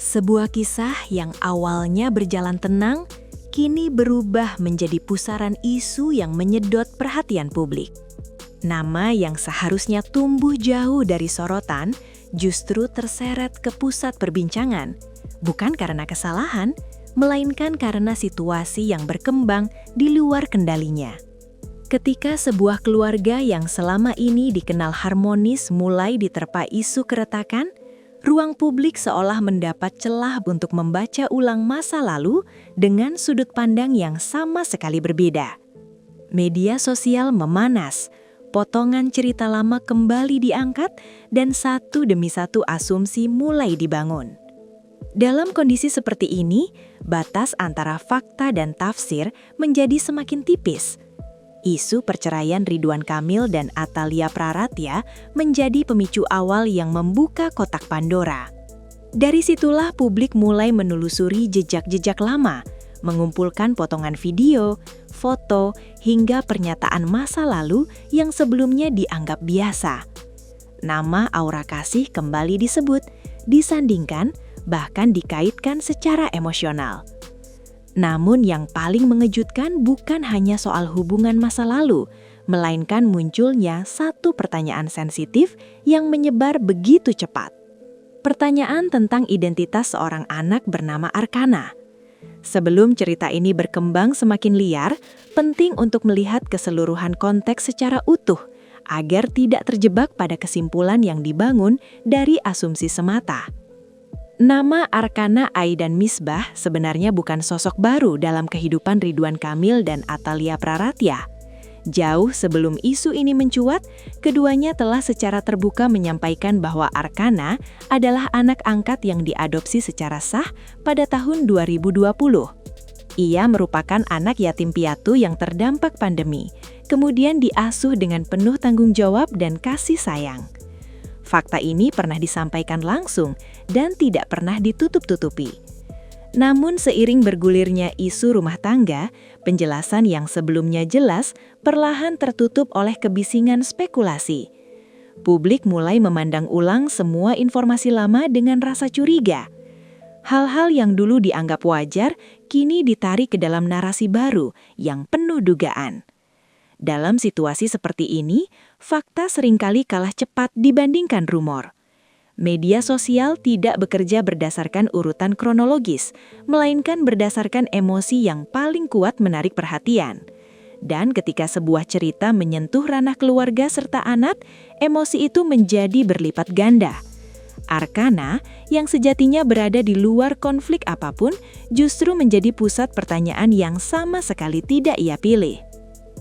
Sebuah kisah yang awalnya berjalan tenang, kini berubah menjadi pusaran isu yang menyedot perhatian publik. Nama yang seharusnya tumbuh jauh dari sorotan, justru terseret ke pusat perbincangan, bukan karena kesalahan, melainkan karena situasi yang berkembang di luar kendalinya. Ketika sebuah keluarga yang selama ini dikenal harmonis mulai diterpa isu keretakan, ruang publik seolah mendapat celah untuk membaca ulang masa lalu dengan sudut pandang yang sama sekali berbeda. Media sosial memanas, potongan cerita lama kembali diangkat, dan satu demi satu asumsi mulai dibangun. Dalam kondisi seperti ini, batas antara fakta dan tafsir menjadi semakin tipis. Isu perceraian Ridwan Kamil dan Atalia Praratya menjadi pemicu awal yang membuka kotak Pandora. Dari situlah publik mulai menelusuri jejak-jejak lama, mengumpulkan potongan video, foto, hingga pernyataan masa lalu yang sebelumnya dianggap biasa. Nama Aura Kasih kembali disebut, disandingkan, bahkan dikaitkan secara emosional. Namun yang paling mengejutkan bukan hanya soal hubungan masa lalu, melainkan munculnya satu pertanyaan sensitif yang menyebar begitu cepat. Pertanyaan tentang identitas seorang anak bernama Arkana. Sebelum cerita ini berkembang semakin liar, penting untuk melihat keseluruhan konteks secara utuh, agar tidak terjebak pada kesimpulan yang dibangun dari asumsi semata. Nama Arkana Aidan Misbah sebenarnya bukan sosok baru dalam kehidupan Ridwan Kamil dan Atalia Praratya. Jauh sebelum isu ini mencuat, keduanya telah secara terbuka menyampaikan bahwa Arkana adalah anak angkat yang diadopsi secara sah pada tahun 2020. Ia merupakan anak yatim piatu yang terdampak pandemi, kemudian diasuh dengan penuh tanggung jawab dan kasih sayang. Fakta ini pernah disampaikan langsung dan tidak pernah ditutup-tutupi. Namun seiring bergulirnya isu rumah tangga, penjelasan yang sebelumnya jelas perlahan tertutup oleh kebisingan spekulasi. Publik mulai memandang ulang semua informasi lama dengan rasa curiga. Hal-hal yang dulu dianggap wajar kini ditarik ke dalam narasi baru yang penuh dugaan. Dalam situasi seperti ini, fakta seringkali kalah cepat dibandingkan rumor. Media sosial tidak bekerja berdasarkan urutan kronologis, melainkan berdasarkan emosi yang paling kuat menarik perhatian. Dan ketika sebuah cerita menyentuh ranah keluarga serta anak, emosi itu menjadi berlipat ganda. Arkana, yang sejatinya berada di luar konflik apapun, justru menjadi pusat pertanyaan yang sama sekali tidak ia pilih.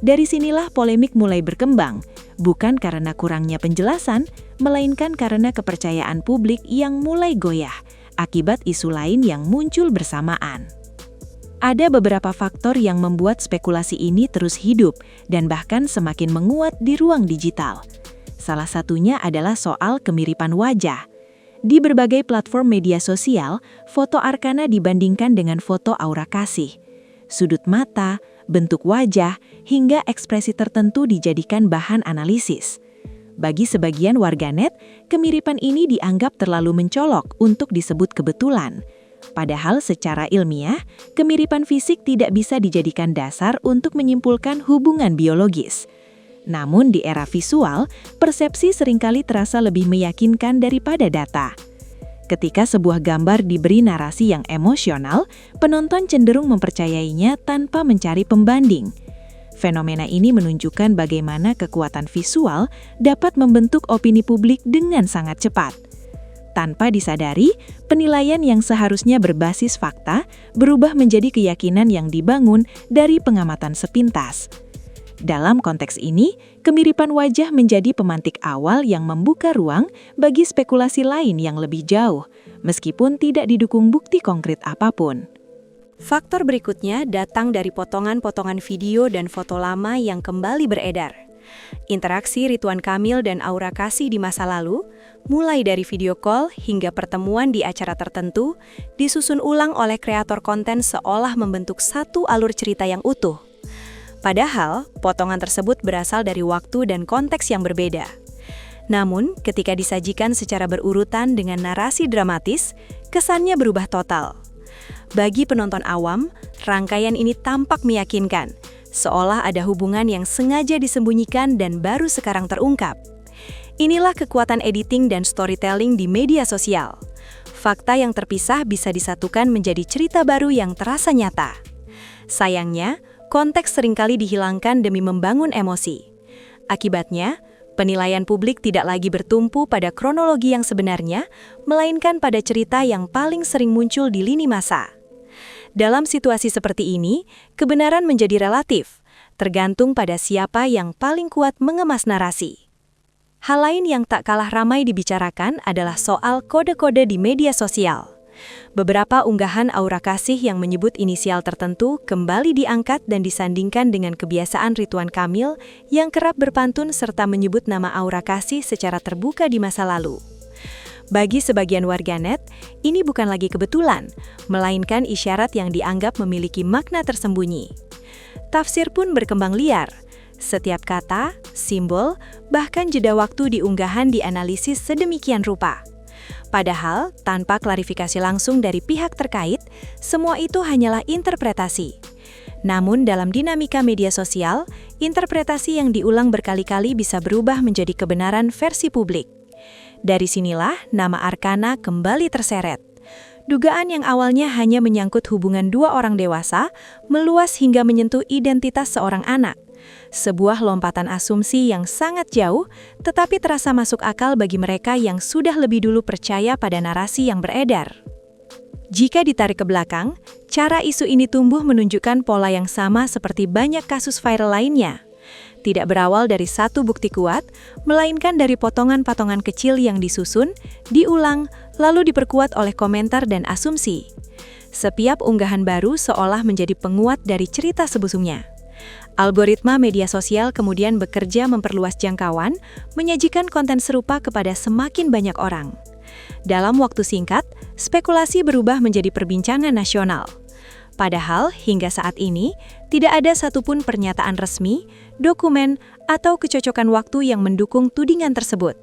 Dari sinilah polemik mulai berkembang, bukan karena kurangnya penjelasan, melainkan karena kepercayaan publik yang mulai goyah akibat isu lain yang muncul bersamaan. Ada beberapa faktor yang membuat spekulasi ini terus hidup dan bahkan semakin menguat di ruang digital. Salah satunya adalah soal kemiripan wajah. Di berbagai platform media sosial, foto Arkana dibandingkan dengan foto Aura Kasih. Sudut mata, bentuk wajah, hingga ekspresi tertentu dijadikan bahan analisis. Bagi sebagian warganet, kemiripan ini dianggap terlalu mencolok untuk disebut kebetulan. Padahal secara ilmiah, kemiripan fisik tidak bisa dijadikan dasar untuk menyimpulkan hubungan biologis. Namun di era visual, persepsi seringkali terasa lebih meyakinkan daripada data. Ketika sebuah gambar diberi narasi yang emosional, penonton cenderung mempercayainya tanpa mencari pembanding. Fenomena ini menunjukkan bagaimana kekuatan visual dapat membentuk opini publik dengan sangat cepat. Tanpa disadari, penilaian yang seharusnya berbasis fakta berubah menjadi keyakinan yang dibangun dari pengamatan sepintas. Dalam konteks ini, kemiripan wajah menjadi pemantik awal yang membuka ruang bagi spekulasi lain yang lebih jauh, meskipun tidak didukung bukti konkret apapun. Faktor berikutnya datang dari potongan-potongan video dan foto lama yang kembali beredar. Interaksi Ridwan Kamil dan Aura Kasih di masa lalu, mulai dari video call hingga pertemuan di acara tertentu, disusun ulang oleh kreator konten seolah membentuk satu alur cerita yang utuh. Padahal, potongan tersebut berasal dari waktu dan konteks yang berbeda. Namun, ketika disajikan secara berurutan dengan narasi dramatis, kesannya berubah total. Bagi penonton awam, rangkaian ini tampak meyakinkan, seolah ada hubungan yang sengaja disembunyikan dan baru sekarang terungkap. Inilah kekuatan editing dan storytelling di media sosial. Fakta yang terpisah bisa disatukan menjadi cerita baru yang terasa nyata. Sayangnya, konteks seringkali dihilangkan demi membangun emosi. Akibatnya, penilaian publik tidak lagi bertumpu pada kronologi yang sebenarnya, melainkan pada cerita yang paling sering muncul di lini masa. Dalam situasi seperti ini, kebenaran menjadi relatif, tergantung pada siapa yang paling kuat mengemas narasi. Hal lain yang tak kalah ramai dibicarakan adalah soal kode-kode di media sosial. Beberapa unggahan aura kasih yang menyebut inisial tertentu kembali diangkat dan disandingkan dengan kebiasaan Ridwan Kamil yang kerap berpantun serta menyebut nama aura kasih secara terbuka di masa lalu. Bagi sebagian warganet, ini bukan lagi kebetulan, melainkan isyarat yang dianggap memiliki makna tersembunyi. Tafsir pun berkembang liar. Setiap kata, simbol, bahkan jeda waktu di unggahan dianalisis sedemikian rupa. Padahal, tanpa klarifikasi langsung dari pihak terkait, semua itu hanyalah interpretasi. Namun dalam dinamika media sosial, interpretasi yang diulang berkali-kali bisa berubah menjadi kebenaran versi publik. Dari sinilah nama Arkana kembali terseret. Dugaan yang awalnya hanya menyangkut hubungan dua orang dewasa, meluas hingga menyentuh identitas seorang anak. Sebuah lompatan asumsi yang sangat jauh, tetapi terasa masuk akal bagi mereka yang sudah lebih dulu percaya pada narasi yang beredar. Jika ditarik ke belakang, cara isu ini tumbuh menunjukkan pola yang sama seperti banyak kasus viral lainnya. Tidak berawal dari satu bukti kuat, melainkan dari potongan-potongan kecil yang disusun, diulang, lalu diperkuat oleh komentar dan asumsi. Setiap unggahan baru seolah menjadi penguat dari cerita sebelumnya. Algoritma media sosial kemudian bekerja memperluas jangkauan, menyajikan konten serupa kepada semakin banyak orang. Dalam waktu singkat, spekulasi berubah menjadi perbincangan nasional. Padahal, hingga saat ini, tidak ada satupun pernyataan resmi, dokumen, atau kecocokan waktu yang mendukung tudingan tersebut.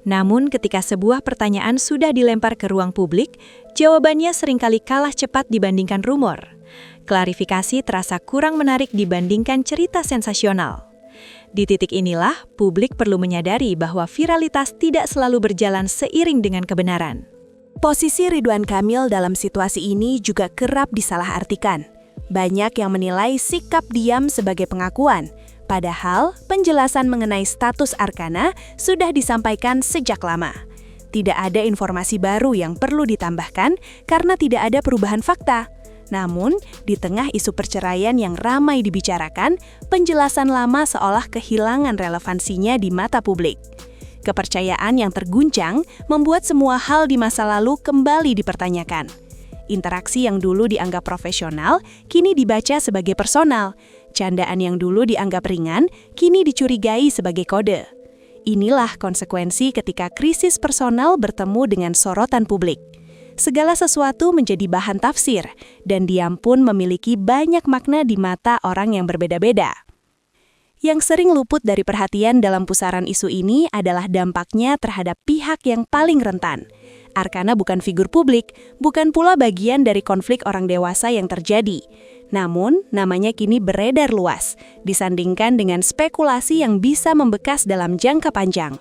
Namun, ketika sebuah pertanyaan sudah dilempar ke ruang publik, jawabannya seringkali kalah cepat dibandingkan rumor. Klarifikasi terasa kurang menarik dibandingkan cerita sensasional. Di titik inilah, publik perlu menyadari bahwa viralitas tidak selalu berjalan seiring dengan kebenaran. Posisi Ridwan Kamil dalam situasi ini juga kerap disalahartikan. Banyak yang menilai sikap diam sebagai pengakuan, padahal penjelasan mengenai status Arkana sudah disampaikan sejak lama. Tidak ada informasi baru yang perlu ditambahkan karena tidak ada perubahan fakta. Namun, di tengah isu perceraian yang ramai dibicarakan, penjelasan lama seolah kehilangan relevansinya di mata publik. Kepercayaan yang terguncang membuat semua hal di masa lalu kembali dipertanyakan. Interaksi yang dulu dianggap profesional, kini dibaca sebagai personal. Candaan yang dulu dianggap ringan, kini dicurigai sebagai kode. Inilah konsekuensi ketika krisis personal bertemu dengan sorotan publik. Segala sesuatu menjadi bahan tafsir, dan diam pun memiliki banyak makna di mata orang yang berbeda-beda. Yang sering luput dari perhatian dalam pusaran isu ini adalah dampaknya terhadap pihak yang paling rentan. Arkana bukan figur publik, bukan pula bagian dari konflik orang dewasa yang terjadi. Namun, namanya kini beredar luas, disandingkan dengan spekulasi yang bisa membekas dalam jangka panjang.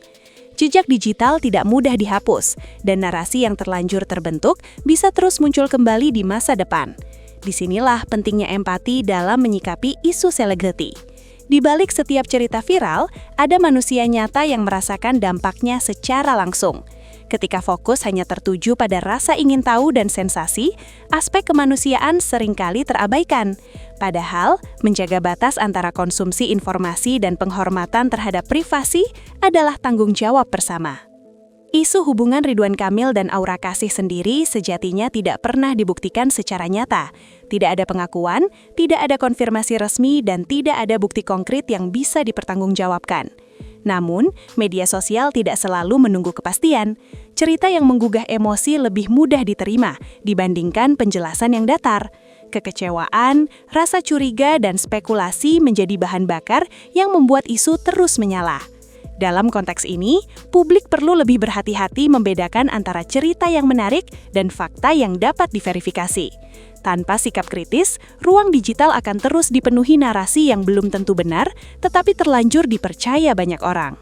Jejak digital tidak mudah dihapus, dan narasi yang terlanjur terbentuk bisa terus muncul kembali di masa depan. Disinilah pentingnya empati dalam menyikapi isu selebriti. Di balik setiap cerita viral, ada manusia nyata yang merasakan dampaknya secara langsung. Ketika fokus hanya tertuju pada rasa ingin tahu dan sensasi, aspek kemanusiaan seringkali terabaikan. Padahal, menjaga batas antara konsumsi informasi dan penghormatan terhadap privasi adalah tanggung jawab bersama. Isu hubungan Ridwan Kamil dan Aura Kasih sendiri sejatinya tidak pernah dibuktikan secara nyata. Tidak ada pengakuan, tidak ada konfirmasi resmi, dan tidak ada bukti konkret yang bisa dipertanggungjawabkan. Namun, media sosial tidak selalu menunggu kepastian. Cerita yang menggugah emosi lebih mudah diterima dibandingkan penjelasan yang datar. Kekecewaan, rasa curiga, dan spekulasi menjadi bahan bakar yang membuat isu terus menyala. Dalam konteks ini, publik perlu lebih berhati-hati membedakan antara cerita yang menarik dan fakta yang dapat diverifikasi. Tanpa sikap kritis, ruang digital akan terus dipenuhi narasi yang belum tentu benar, tetapi terlanjur dipercaya banyak orang.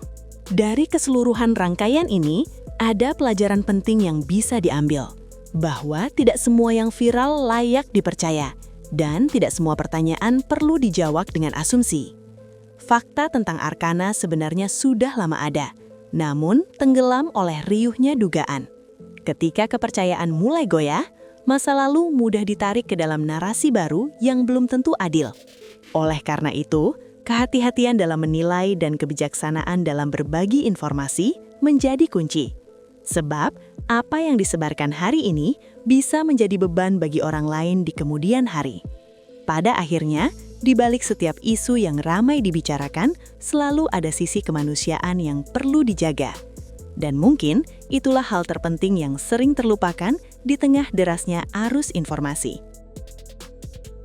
Dari keseluruhan rangkaian ini, ada pelajaran penting yang bisa diambil, bahwa tidak semua yang viral layak dipercaya, dan tidak semua pertanyaan perlu dijawab dengan asumsi. Fakta tentang Arkana sebenarnya sudah lama ada, namun tenggelam oleh riuhnya dugaan. Ketika kepercayaan mulai goyah, masa lalu mudah ditarik ke dalam narasi baru yang belum tentu adil. Oleh karena itu, kehati-hatian dalam menilai dan kebijaksanaan dalam berbagi informasi menjadi kunci. Sebab, apa yang disebarkan hari ini bisa menjadi beban bagi orang lain di kemudian hari. Pada akhirnya, di balik setiap isu yang ramai dibicarakan, selalu ada sisi kemanusiaan yang perlu dijaga. Dan mungkin itulah hal terpenting yang sering terlupakan di tengah derasnya arus informasi.